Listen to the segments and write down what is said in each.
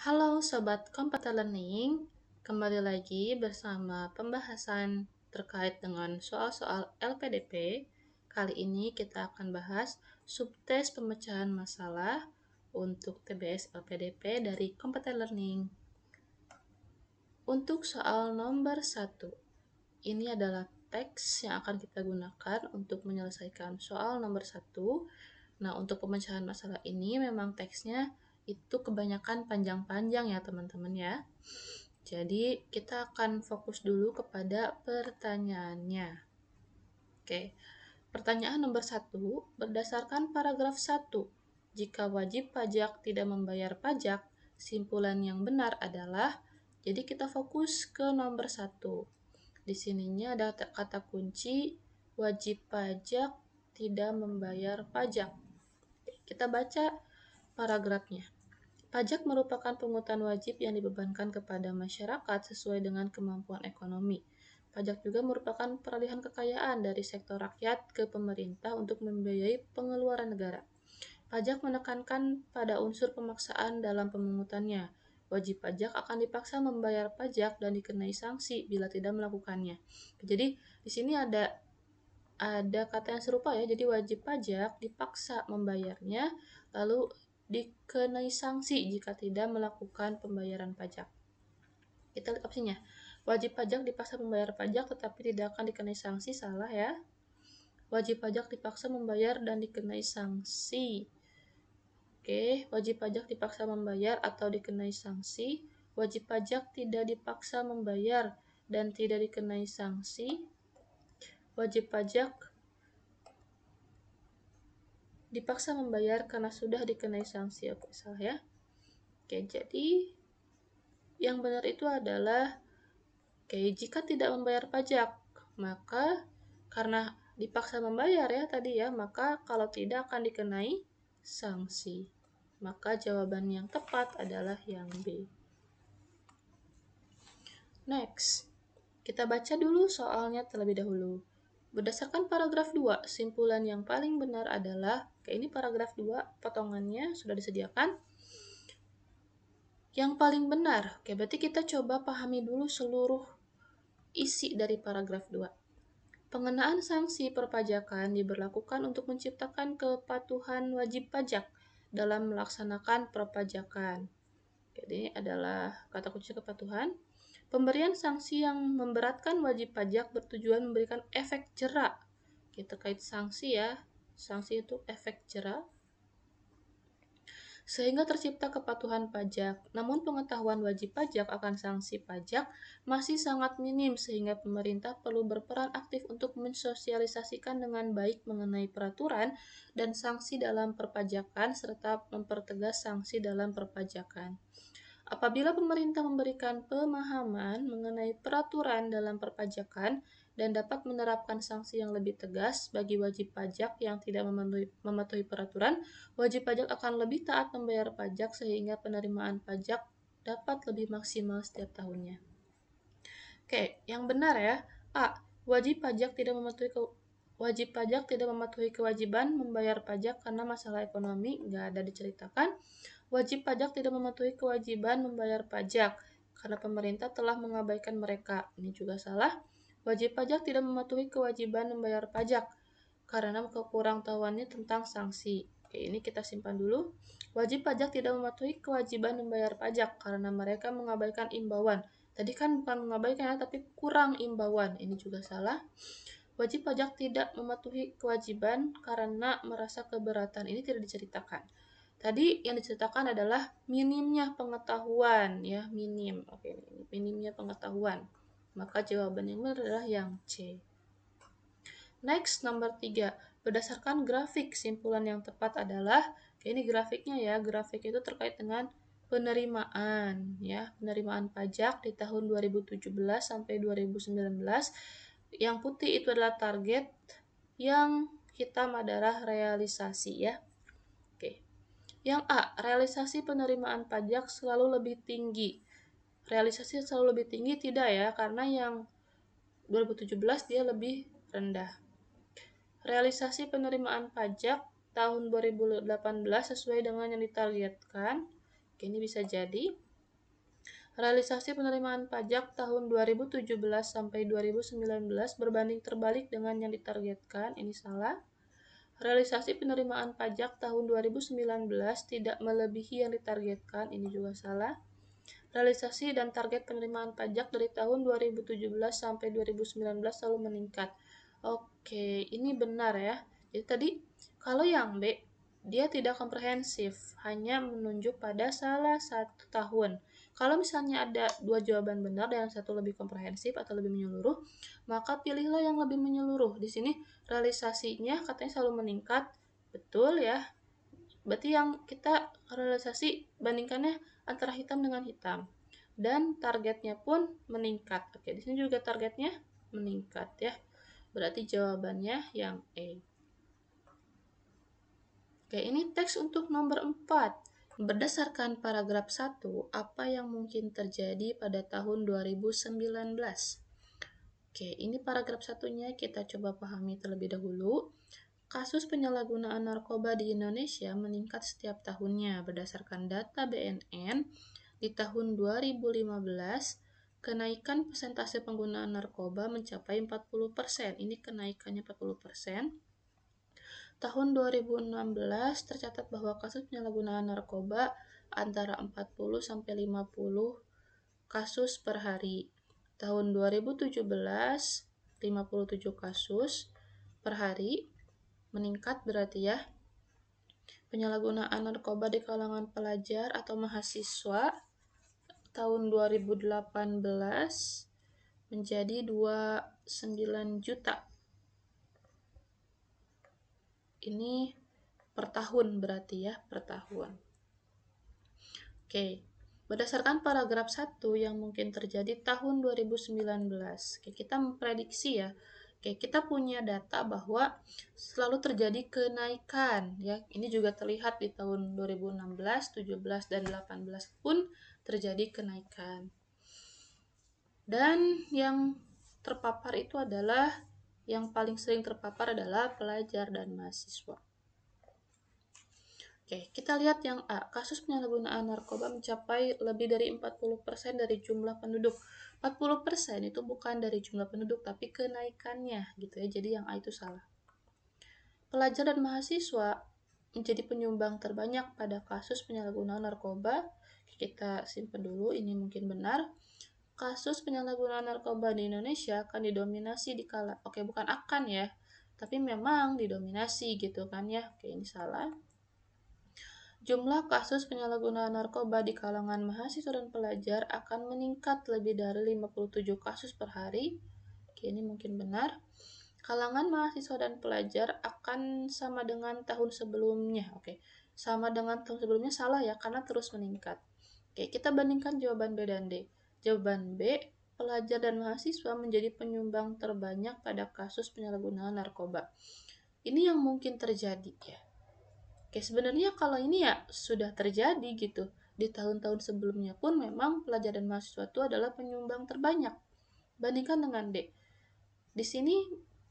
Halo Sobat Komputer Learning, kembali lagi bersama pembahasan terkait dengan soal-soal LPDP. Kali ini kita akan bahas subtes pemecahan masalah untuk TBS LPDP dari Komputer Learning. Untuk soal nomor 1, ini adalah teks yang akan kita gunakan untuk menyelesaikan soal nomor 1. Nah, untuk pemecahan masalah ini memang teksnya itu kebanyakan panjang-panjang ya teman-teman ya. Jadi kita akan fokus dulu kepada pertanyaannya. Oke, pertanyaan nomor 1, berdasarkan paragraf 1, jika wajib pajak tidak membayar pajak, simpulan yang benar adalah, jadi kita fokus ke nomor 1. Di sininya ada kata kunci wajib pajak tidak membayar pajak. Kita baca paragrafnya. Pajak merupakan pungutan wajib yang dibebankan kepada masyarakat sesuai dengan kemampuan ekonomi. Pajak juga merupakan peralihan kekayaan dari sektor rakyat ke pemerintah untuk membiayai pengeluaran negara. Pajak menekankan pada unsur pemaksaan dalam pemungutannya. Wajib pajak akan dipaksa membayar pajak dan dikenai sanksi bila tidak melakukannya. Jadi di sini ada kata yang serupa ya, jadi wajib pajak dipaksa membayarnya, lalu dikenai sanksi jika tidak melakukan pembayaran pajak. Kita lihat opsinya. Wajib pajak dipaksa membayar pajak tetapi tidak akan dikenai sanksi, salah ya. Wajib pajak dipaksa membayar dan dikenai sanksi. Oke, wajib pajak dipaksa membayar atau dikenai sanksi. Wajib pajak tidak dipaksa membayar dan tidak dikenai sanksi. Wajib pajak dipaksa membayar karena sudah dikenai sanksi. Oke, salah ya. Oke, jadi yang benar itu adalah jika tidak membayar pajak, maka karena dipaksa membayar ya tadi ya, maka kalau tidak akan dikenai sanksi. Maka jawaban yang tepat adalah yang B. Next, kita baca dulu soalnya terlebih dahulu. Berdasarkan paragraf 2, simpulan yang paling benar adalah, ini paragraf 2, potongannya sudah disediakan. Yang paling benar, berarti kita coba pahami dulu seluruh isi dari paragraf 2. Pengenaan sanksi perpajakan diberlakukan untuk menciptakan kepatuhan wajib pajak dalam melaksanakan perpajakan. Jadi ini adalah kata kunci kepatuhan. Pemberian sanksi yang memberatkan wajib pajak bertujuan memberikan efek jera. Kita kait sanksi ya, sanksi itu efek jera, sehingga tercipta kepatuhan pajak. Namun pengetahuan wajib pajak akan sanksi pajak masih sangat minim sehingga pemerintah perlu berperan aktif untuk mensosialisasikan dengan baik mengenai peraturan dan sanksi dalam perpajakan serta mempertegas sanksi dalam perpajakan. Apabila pemerintah memberikan pemahaman mengenai peraturan dalam perpajakan dan dapat menerapkan sanksi yang lebih tegas bagi wajib pajak yang tidak mematuhi peraturan, wajib pajak akan lebih taat membayar pajak sehingga penerimaan pajak dapat lebih maksimal setiap tahunnya. Oke, yang benar ya. A. Wajib pajak tidak mematuhi kewajiban membayar pajak karena masalah ekonomi, nggak ada diceritakan. Wajib pajak tidak mematuhi kewajiban membayar pajak karena pemerintah telah mengabaikan mereka. Ini juga salah. Wajib pajak tidak mematuhi kewajiban membayar pajak karena kekurangtahuannya tentang sanksi. Oke, ini kita simpan dulu. Wajib pajak tidak mematuhi kewajiban membayar pajak karena mereka mengabaikan imbauan. Tadi kan bukan mengabaikan ya, tapi kurang imbauan. Ini juga salah. Wajib pajak tidak mematuhi kewajiban karena merasa keberatan. Ini tidak diceritakan. Tadi yang diceritakan adalah minimnya pengetahuan ya, minim. Oke, minimnya pengetahuan. Maka jawaban yang benar adalah yang C. Next, nomor 3. Berdasarkan grafik, simpulan yang tepat adalah, ini grafiknya ya, grafik itu terkait dengan penerimaan ya, penerimaan pajak di tahun 2017 sampai 2019. Yang putih itu adalah target, yang hitam adalah realisasi ya. Oke. Yang A, realisasi penerimaan pajak selalu lebih tinggi. Realisasi selalu lebih tinggi tidak ya, karena yang 2017 dia lebih rendah. Realisasi penerimaan pajak tahun 2018 sesuai dengan yang ditargetkan. Oke, ini bisa jadi. Realisasi penerimaan pajak tahun 2017 sampai 2019 berbanding terbalik dengan yang ditargetkan. Ini salah. Realisasi penerimaan pajak tahun 2019 tidak melebihi yang ditargetkan. Ini juga salah. Realisasi dan target penerimaan pajak dari tahun 2017 sampai 2019 selalu meningkat. Oke, ini benar ya. Jadi tadi kalau yang B, dia tidak komprehensif, hanya menunjuk pada salah satu tahun. Kalau misalnya ada dua jawaban benar dan yang satu lebih komprehensif atau lebih menyeluruh, maka pilihlah yang lebih menyeluruh. Di sini realisasinya katanya selalu meningkat, betul ya. Berarti yang kita realisasi bandingkannya antara hitam dengan hitam. Dan targetnya pun meningkat. Oke, di sini juga targetnya meningkat ya. Berarti jawabannya yang E. Oke, ini teks untuk nomor 4. Berdasarkan paragraf 1, apa yang mungkin terjadi pada tahun 2019? Oke, ini paragraf satunya kita coba pahami terlebih dahulu. Kasus penyalahgunaan narkoba di Indonesia meningkat setiap tahunnya. Berdasarkan data BNN, di tahun 2015, kenaikan persentase penggunaan narkoba mencapai 40%. Ini kenaikannya 40%. Tahun 2016 tercatat bahwa kasus penyalahgunaan narkoba antara 40 sampai 50 kasus per hari. Tahun 2017 57 kasus per hari, meningkat berarti ya. Penyalahgunaan narkoba di kalangan pelajar atau mahasiswa tahun 2018 menjadi 29 juta. Ini per tahun berarti ya, per tahun. Oke, berdasarkan paragraf 1 yang mungkin terjadi tahun 2019. Oke, kita memprediksi ya. Oke, kita punya data bahwa selalu terjadi kenaikan ya. Ini juga terlihat di tahun 2016, 17 dan 18 pun terjadi kenaikan. Dan yang terpapar itu adalah yang paling sering terpapar adalah pelajar dan mahasiswa. Oke, kita lihat yang A. Kasus penyalahgunaan narkoba mencapai lebih dari 40% dari jumlah penduduk. 40% itu bukan dari jumlah penduduk, tapi kenaikannya gitu ya. Jadi yang A itu salah. Pelajar dan mahasiswa menjadi penyumbang terbanyak pada kasus penyalahgunaan narkoba. Kita simpan dulu, ini mungkin benar. Kasus penyalahgunaan narkoba di Indonesia akan didominasi bukan akan ya, tapi memang didominasi gitu kan ya. Oke, ini salah. Jumlah kasus penyalahgunaan narkoba di kalangan mahasiswa dan pelajar akan meningkat lebih dari 57 kasus per hari. Oke, ini mungkin benar. Kalangan mahasiswa dan pelajar akan sama dengan tahun sebelumnya. Oke, sama dengan tahun sebelumnya salah ya, karena terus meningkat. Oke, kita bandingkan jawaban B dan D. Jawaban B, pelajar dan mahasiswa menjadi penyumbang terbanyak pada kasus penyalahgunaan narkoba. Ini yang mungkin terjadi ya. Oke, sebenarnya kalau ini ya sudah terjadi gitu. Di tahun-tahun sebelumnya pun memang pelajar dan mahasiswa itu adalah penyumbang terbanyak. Bandingkan dengan D. Di sini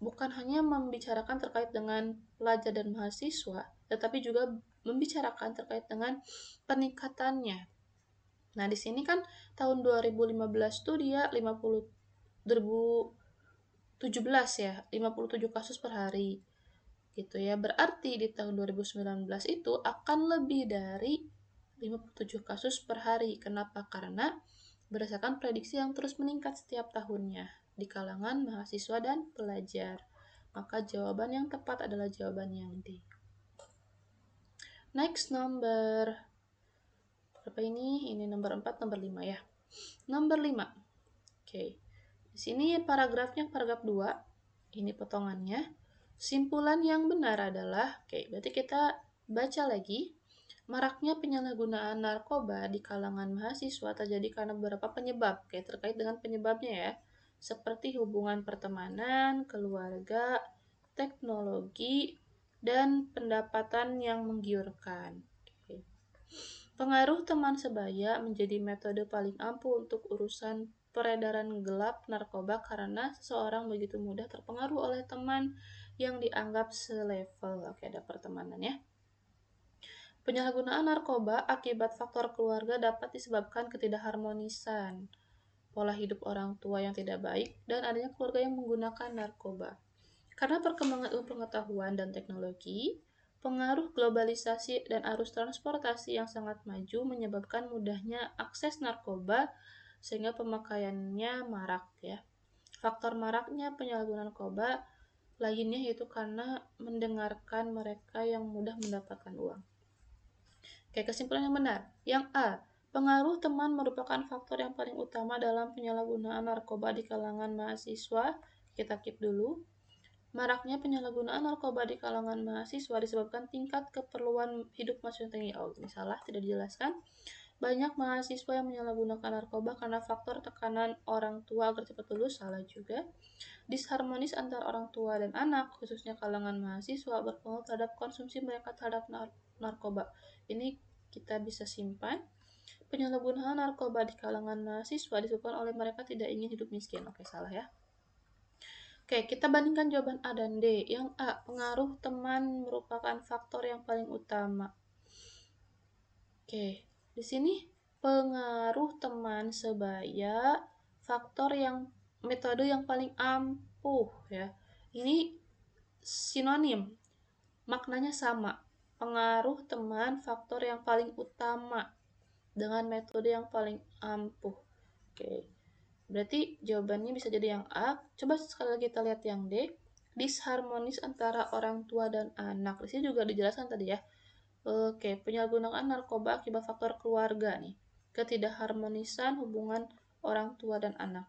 bukan hanya membicarakan terkait dengan pelajar dan mahasiswa, tetapi juga membicarakan terkait dengan peningkatannya. Nah, di sini kan tahun 2015 tuh dia 2017 ya, 57 kasus per hari. Gitu ya. Berarti di tahun 2019 itu akan lebih dari 57 kasus per hari. Kenapa? Karena berdasarkan prediksi yang terus meningkat setiap tahunnya di kalangan mahasiswa dan pelajar. Maka jawaban yang tepat adalah jawaban yang D. Next number berapa ini? Ini nomor 4, nomor 5 ya. Nomor 5. Oke. Di sini paragrafnya paragraf 2. Ini potongannya. Simpulan yang benar adalah, berarti kita baca lagi. Maraknya penyalahgunaan narkoba di kalangan mahasiswa terjadi karena beberapa penyebab. Terkait dengan penyebabnya ya. Seperti hubungan pertemanan, keluarga, teknologi, dan pendapatan yang menggiurkan. Pengaruh teman sebaya menjadi metode paling ampuh untuk urusan peredaran gelap narkoba karena seseorang begitu mudah terpengaruh oleh teman yang dianggap selevel. Oke, ada pertemanan ya. Penyalahgunaan narkoba akibat faktor keluarga dapat disebabkan ketidakharmonisan, pola hidup orang tua yang tidak baik, dan adanya keluarga yang menggunakan narkoba. Karena perkembangan ilmu pengetahuan dan teknologi, pengaruh globalisasi dan arus transportasi yang sangat maju menyebabkan mudahnya akses narkoba sehingga pemakaiannya marak ya. Faktor maraknya penyalahgunaan narkoba lainnya yaitu karena mendengarkan mereka yang mudah mendapatkan uang. Oke, kesimpulan yang benar. Yang A, pengaruh teman merupakan faktor yang paling utama dalam penyalahgunaan narkoba di kalangan mahasiswa. Kita keep dulu. Maraknya penyalahgunaan narkoba di kalangan mahasiswa disebabkan tingkat keperluan hidup mahasiswa tinggi. Oh, ini salah, tidak dijelaskan. Banyak mahasiswa yang menyalahgunakan narkoba karena faktor tekanan orang tua agar cepat lulus. Salah juga. Disharmonis antara orang tua dan anak, khususnya kalangan mahasiswa, berpengaruh terhadap konsumsi mereka terhadap narkoba. Ini kita bisa simpan. Penyalahgunaan narkoba di kalangan mahasiswa disebabkan oleh mereka tidak ingin hidup miskin. Oke, salah ya. Oke, kita bandingkan jawaban A dan D. Yang A, pengaruh teman merupakan faktor yang paling utama. Oke, di sini pengaruh teman sebaya faktor yang metode yang paling ampuh ya. Ini sinonim, maknanya sama. Pengaruh teman faktor yang paling utama dengan metode yang paling ampuh. Oke. Berarti jawabannya bisa jadi yang A. Coba sekali lagi kita lihat yang D. Disharmonis antara orang tua dan anak. Di sini juga dijelaskan tadi ya. Oke, penyalahgunaan narkoba akibat faktor keluarga nih. Ketidakharmonisan hubungan orang tua dan anak.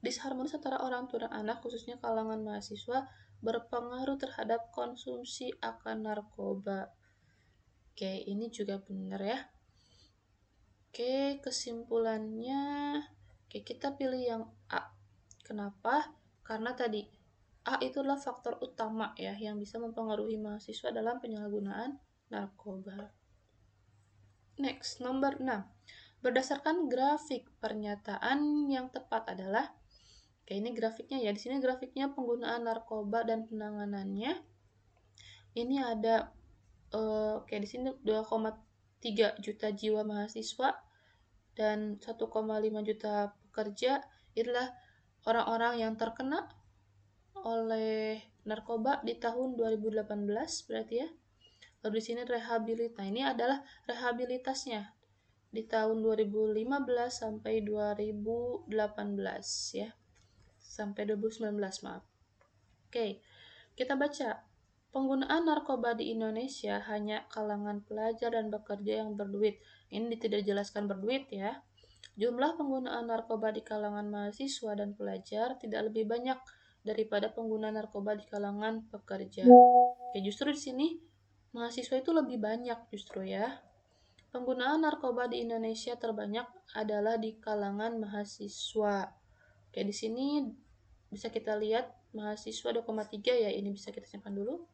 Disharmonis antara orang tua dan anak, khususnya kalangan mahasiswa, berpengaruh terhadap konsumsi akan narkoba. Oke, ini juga benar ya. Oke, kesimpulannya, kita pilih yang A. Kenapa? Karena tadi A itu adalah faktor utama ya yang bisa mempengaruhi mahasiswa dalam penyalahgunaan narkoba. Next, nomor 6. Berdasarkan grafik, pernyataan yang tepat adalah, ini grafiknya ya. Di sini grafiknya penggunaan narkoba dan penanganannya. Ini ada di sini 2,3 juta jiwa mahasiswa dan 1,5 juta pekerja. Itulah orang-orang yang terkena oleh narkoba di tahun 2018 berarti ya. Lalu di sini rehabilitas. Ini adalah rehabilitasnya di tahun 2015 sampai 2018 ya. Sampai 2019, maaf. Oke, kita baca. Penggunaan narkoba di Indonesia hanya kalangan pelajar dan bekerja yang berduit. Ini tidak dijelaskan berduit ya. Jumlah penggunaan narkoba di kalangan mahasiswa dan pelajar tidak lebih banyak daripada pengguna narkoba di kalangan pekerja. Oke, justru di sini mahasiswa itu lebih banyak justru ya. Penggunaan narkoba di Indonesia terbanyak adalah di kalangan mahasiswa. Oke, di sini bisa kita lihat mahasiswa 2,3 ya, ini bisa kita simpan dulu.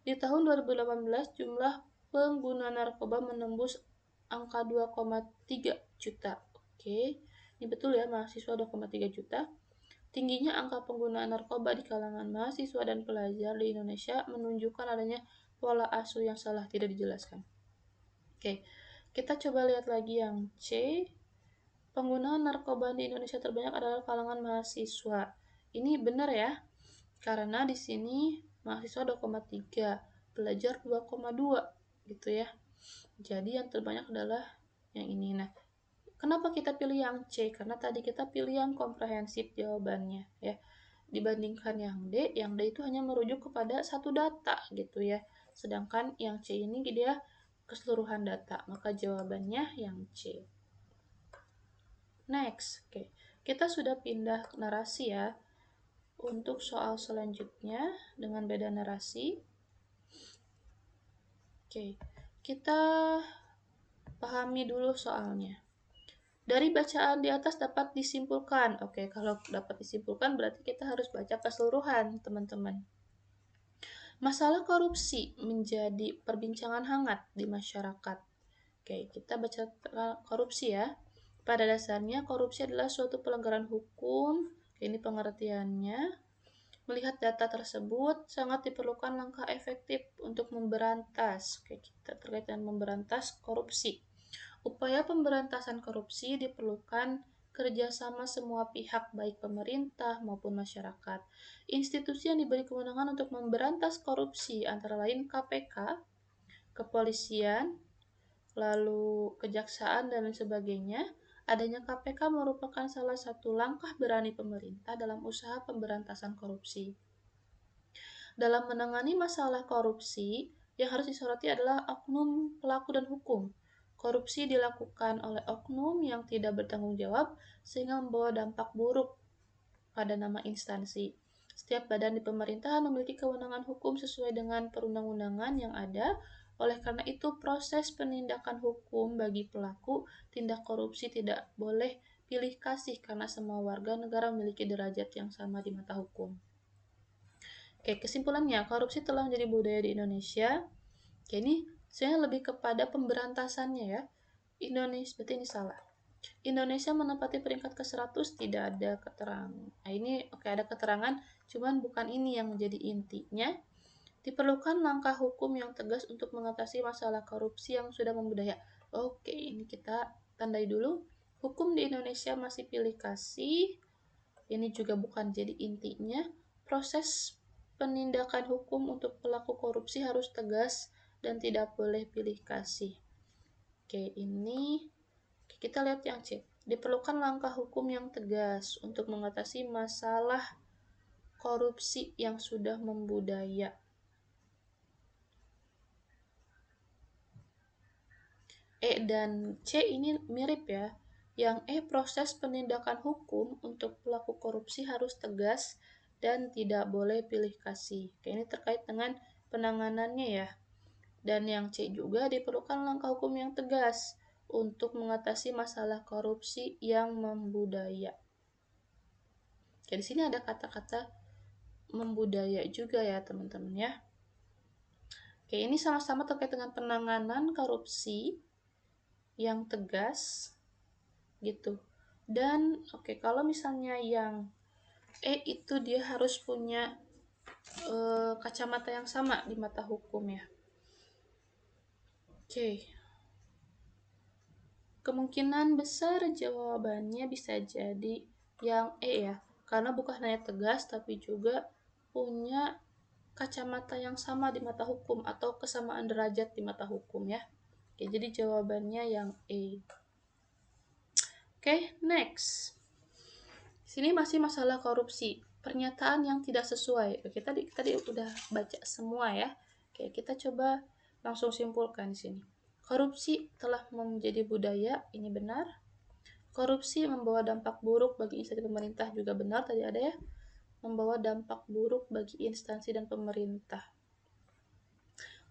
Di tahun 2018 jumlah pengguna narkoba menembus angka 2,3 juta. Oke, ini betul ya, mahasiswa 2,3 juta. Tingginya angka penggunaan narkoba di kalangan mahasiswa dan pelajar di Indonesia menunjukkan adanya pola asuh yang salah, tidak dijelaskan. Oke, kita coba lihat lagi yang C. Penggunaan narkoba di Indonesia terbanyak adalah kalangan mahasiswa. Ini benar ya, karena di sini mahasiswa 2,3, pelajar 2,2 gitu ya. Jadi yang terbanyak adalah yang ini. Nah, kenapa kita pilih yang C? Karena tadi kita pilih yang komprehensif jawabannya ya. Dibandingkan yang D itu hanya merujuk kepada satu data gitu ya. Sedangkan yang C ini dia keseluruhan data, maka jawabannya yang C. Next, kita sudah pindah narasi ya. Untuk soal selanjutnya dengan beda narasi. Kita pahami dulu soalnya. Dari bacaan di atas dapat disimpulkan. Kalau dapat disimpulkan berarti kita harus baca keseluruhan, teman-teman. Masalah korupsi menjadi perbincangan hangat di masyarakat. Kita baca korupsi ya. Pada dasarnya korupsi adalah suatu pelanggaran hukum. Ini pengertiannya. Melihat data tersebut, sangat diperlukan langkah efektif untuk memberantas, kita terkait dengan memberantas korupsi. Upaya pemberantasan korupsi diperlukan kerjasama semua pihak, baik pemerintah maupun masyarakat. Institusi yang diberi kewenangan untuk memberantas korupsi antara lain KPK, kepolisian, lalu kejaksaan, dan lain sebagainya. Adanya KPK merupakan salah satu langkah berani pemerintah dalam usaha pemberantasan korupsi. Dalam menangani masalah korupsi, yang harus disoroti adalah oknum pelaku dan hukum. Korupsi dilakukan oleh oknum yang tidak bertanggung jawab sehingga membawa dampak buruk pada nama instansi. Setiap badan di pemerintahan memiliki kewenangan hukum sesuai dengan perundang-undangan yang ada. Oleh karena itu, proses penindakan hukum bagi pelaku tindak korupsi tidak boleh pilih kasih karena semua warga negara memiliki derajat yang sama di mata hukum. Oke, kesimpulannya, korupsi telah menjadi budaya di Indonesia. Oke, ini sebenarnya lebih kepada pemberantasannya ya. Berarti ini salah. Indonesia menempati peringkat ke-100, tidak ada keterangan. Nah, ini ada keterangan, cuman bukan ini yang menjadi intinya. Diperlukan langkah hukum yang tegas untuk mengatasi masalah korupsi yang sudah membudaya. Oke, ini kita tandai dulu. Hukum di Indonesia masih pilih kasih. Ini juga bukan jadi intinya. Proses penindakan hukum untuk pelaku korupsi harus tegas dan tidak boleh pilih kasih. Oke, ini kita lihat yang C. Diperlukan langkah hukum yang tegas untuk mengatasi masalah korupsi yang sudah membudaya. E dan C ini mirip ya. Yang E, proses penindakan hukum untuk pelaku korupsi harus tegas dan tidak boleh pilih kasih. Oke, ini terkait dengan penanganannya ya. Dan yang C juga, diperlukan langkah hukum yang tegas untuk mengatasi masalah korupsi yang membudaya. Oke, di sini ada kata-kata membudaya juga ya teman-teman ya. Oke, ini sama-sama terkait dengan penanganan korupsi yang tegas gitu. Dan kalau misalnya yang E itu dia harus punya kacamata yang sama di mata hukum ya. Oke. Kemungkinan besar jawabannya bisa jadi yang E ya. Karena bukan hanya tegas tapi juga punya kacamata yang sama di mata hukum atau kesamaan derajat di mata hukum ya. Oke, jadi jawabannya yang E. Oke, next. Sini masih masalah korupsi. Pernyataan yang tidak sesuai. Oke, tadi udah baca semua ya. Oke, kita coba langsung simpulkan di sini. Korupsi telah menjadi budaya, ini benar. Korupsi membawa dampak buruk bagi instansi pemerintah, juga benar, tadi ada ya. Membawa dampak buruk bagi instansi dan pemerintah.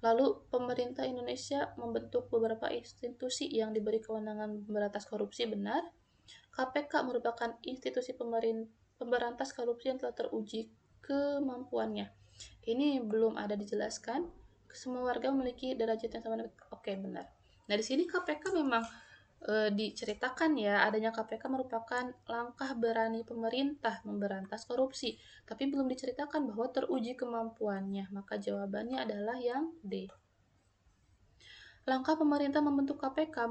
Lalu, pemerintah Indonesia membentuk beberapa institusi yang diberi kewenangan memberantas korupsi, benar. KPK merupakan institusi pemberantas korupsi yang telah teruji kemampuannya. Ini belum ada dijelaskan. Semua warga memiliki derajat yang sama. Oke, benar. Nah, di sini KPK memang diceritakan ya, adanya KPK merupakan langkah berani pemerintah memberantas korupsi, tapi belum diceritakan bahwa teruji kemampuannya. Maka jawabannya adalah yang D. Langkah pemerintah membentuk KPK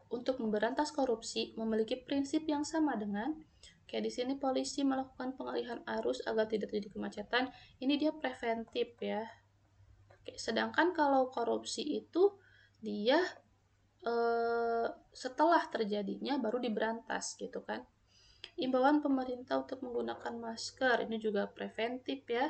untuk memberantas korupsi memiliki prinsip yang sama dengan kayak di sini polisi melakukan pengalihan arus agar tidak terjadi kemacetan. Ini dia preventif ya. Sedangkan kalau korupsi itu dia setelah terjadinya baru diberantas gitu kan. Imbauan pemerintah untuk menggunakan masker ini juga preventif ya.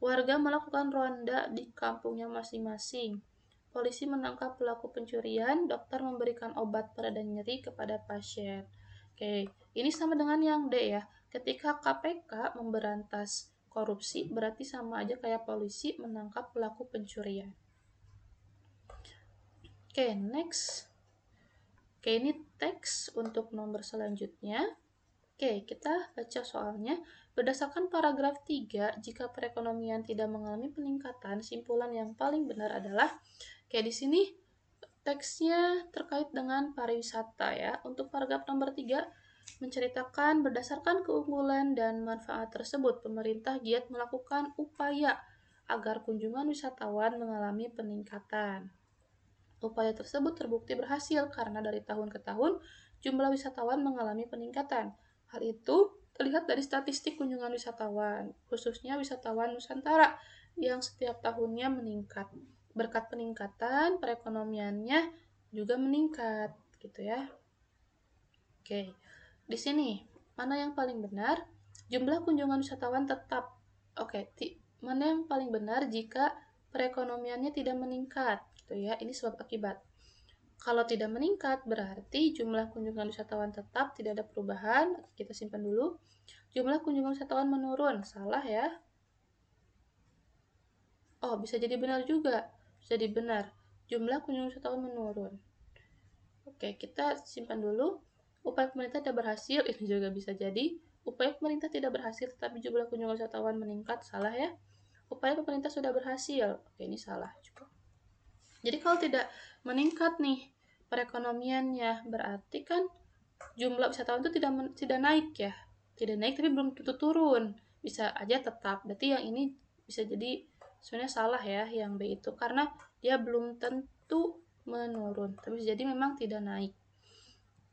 Warga melakukan ronda di kampungnya masing-masing. Polisi menangkap pelaku pencurian, dokter memberikan obat pereda nyeri kepada pasien. Oke, ini sama dengan yang D ya. Ketika KPK memberantas korupsi, berarti sama aja kayak polisi menangkap pelaku pencurian. Oke, next. Oke, ini teks untuk nomor selanjutnya. Oke, kita baca soalnya. Berdasarkan paragraf 3, jika perekonomian tidak mengalami peningkatan, simpulan yang paling benar adalah di sini teksnya terkait dengan pariwisata ya. Untuk paragraf nomor 3, menceritakan berdasarkan keunggulan dan manfaat tersebut, pemerintah giat melakukan upaya agar kunjungan wisatawan mengalami peningkatan. Upaya tersebut terbukti berhasil karena dari tahun ke tahun jumlah wisatawan mengalami peningkatan. Hal itu terlihat dari statistik kunjungan wisatawan, khususnya wisatawan Nusantara yang setiap tahunnya meningkat. Berkat peningkatan, perekonomiannya juga meningkat, gitu ya. Oke, di sini mana yang paling benar? Jumlah kunjungan wisatawan tetap. Oke, mana yang paling benar jika perekonomiannya tidak meningkat, gitu ya. Ini sebab akibat. Kalau tidak meningkat, berarti jumlah kunjungan wisatawan tetap, tidak ada perubahan. Kita simpan dulu. Jumlah kunjungan wisatawan menurun, salah ya. Oh, bisa jadi benar juga. Bisa jadi benar. Jumlah kunjungan wisatawan menurun. Oke, kita simpan dulu. Upaya pemerintah tidak berhasil, ini juga bisa jadi. Upaya pemerintah tidak berhasil, tetapi jumlah kunjungan wisatawan meningkat, salah ya. Upaya pemerintah sudah berhasil, oke ini salah juga. Jadi kalau tidak meningkat nih perekonomiannya, berarti kan jumlah wisatawan itu tidak naik ya. Tidak naik tapi belum tentu turun. Bisa aja tetap. Berarti yang ini bisa jadi sebenarnya salah ya yang B itu karena dia belum tentu menurun, tapi bisa jadi memang tidak naik.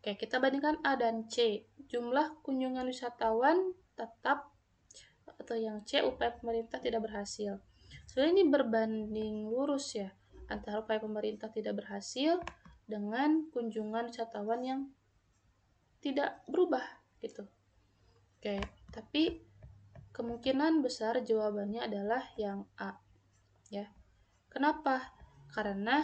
Oke, kita bandingkan A dan C. Jumlah kunjungan wisatawan tetap atau yang C upaya pemerintah tidak berhasil. Sebenarnya ini berbanding lurus ya antara upaya pemerintah tidak berhasil dengan kunjungan wisatawan yang tidak berubah gitu. Oke, tapi kemungkinan besar jawabannya adalah yang A. Ya. Kenapa? Karena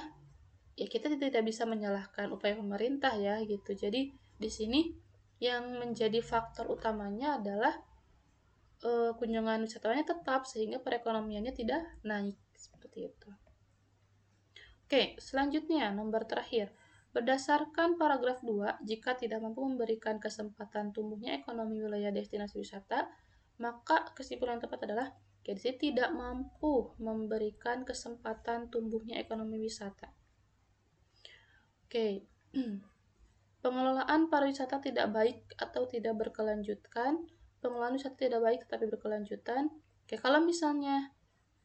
ya kita tidak bisa menyalahkan upaya pemerintah ya gitu. Jadi di sini yang menjadi faktor utamanya adalah kunjungan wisatawannya tetap sehingga perekonomiannya tidak naik seperti itu. Oke, selanjutnya nomor terakhir. Berdasarkan paragraf 2, jika tidak mampu memberikan kesempatan tumbuhnya ekonomi wilayah destinasi wisata, maka kesimpulan tepat adalah KDC tidak mampu memberikan kesempatan tumbuhnya ekonomi wisata. Oke, pengelolaan pariwisata tidak baik atau tidak berkelanjutan. Pengelolaan wisata tidak baik tetapi berkelanjutan. Oke, kalau misalnya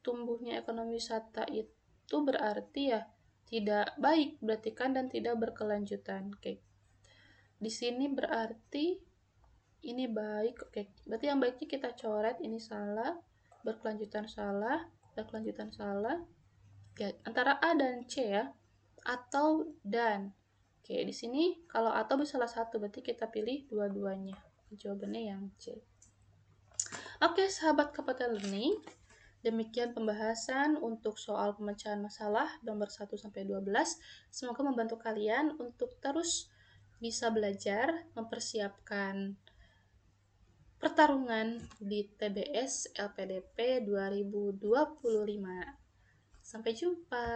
tumbuhnya ekonomi wisata itu berarti ya tidak baik, berarti kan dan tidak berkelanjutan. Oke. Di sini berarti ini baik. Oke, berarti yang baiknya kita coret, ini salah, berkelanjutan salah, berkelanjutan salah. Oke, antara A dan C ya. Atau dan. Oke, di sini kalau atau bisa salah satu, berarti kita pilih dua-duanya. Jawabannya yang C. Oke, sahabat Kapten Learning. Demikian pembahasan untuk soal pemecahan masalah nomor 1-12. Semoga membantu kalian untuk terus bisa belajar, mempersiapkan pertarungan di TBS LPDP 2025. Sampai jumpa.